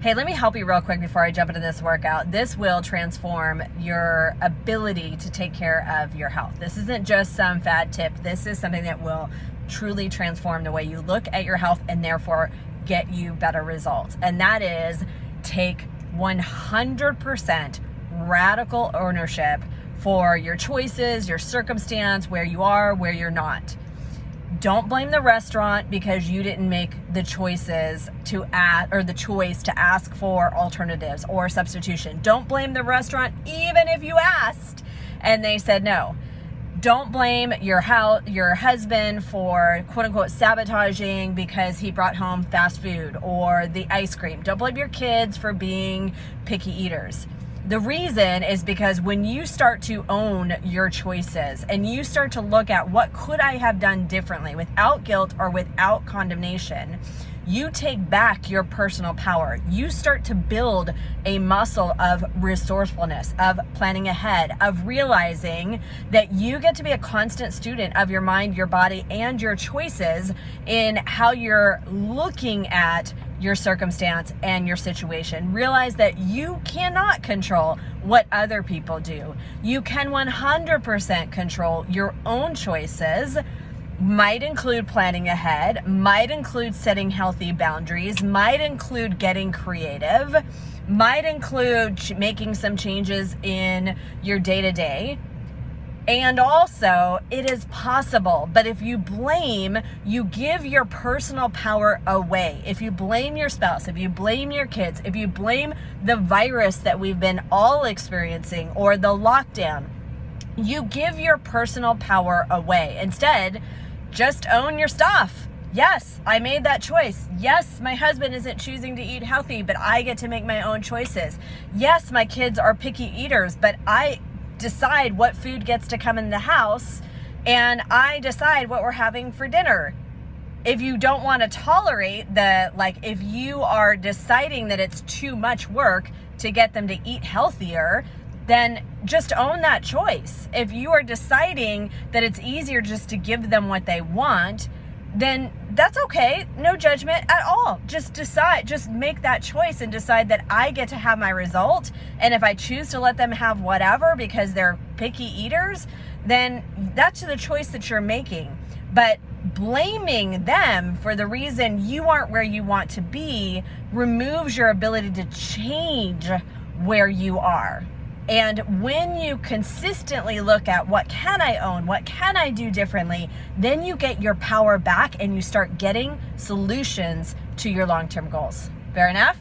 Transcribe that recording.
Hey, let me help you real quick before I jump into this workout. This will transform your ability to take care of your health. This isn't just some fad tip. This is something that will truly transform the way you look at your health and therefore get you better results. And that is take 100% radical ownership for your choices, your circumstance, where you are, where you're not. Don't blame the restaurant because you didn't make the choices to ask, or the choice to ask for alternatives or substitution. Don't blame the restaurant even if you asked and they said no. Don't blame your husband for quote unquote sabotaging because he brought home fast food or the ice cream. Don't blame your kids for being picky eaters. The reason is because when you start to own your choices and you start to look at what could I have done differently without guilt or without condemnation, you take back your personal power. You start to build a muscle of resourcefulness, of planning ahead, of realizing that you get to be a constant student of your mind, your body, and your choices in how you're looking at your circumstance and your situation. Realize that you cannot control what other people do. You can 100% control your own choices. Might include planning ahead, might include setting healthy boundaries, might include getting creative, might include making some changes in your day-to-day. And also, it is possible, but if you blame, you give your personal power away. If you blame your spouse, if you blame your kids, if you blame the virus that we've been all experiencing or the lockdown, you give your personal power away. Instead, just own your stuff. Yes, I made that choice. Yes, my husband isn't choosing to eat healthy, but I get to make my own choices. Yes, my kids are picky eaters, but I decide what food gets to come in the house and I decide what we're having for dinner. If you don't want to tolerate if you are deciding that it's too much work to get them to eat healthier, then just own that choice. If you are deciding that it's easier just to give them what they want, then that's okay. No judgment at all. Just decide, just make that choice and decide that I get to have my result. And if I choose to let them have whatever because they're picky eaters, then that's the choice that you're making. But blaming them for the reason you aren't where you want to be removes your ability to change where you are. And when you consistently look at what can I own, what can I do differently, then you get your power back and you start getting solutions to your long-term goals. Fair enough?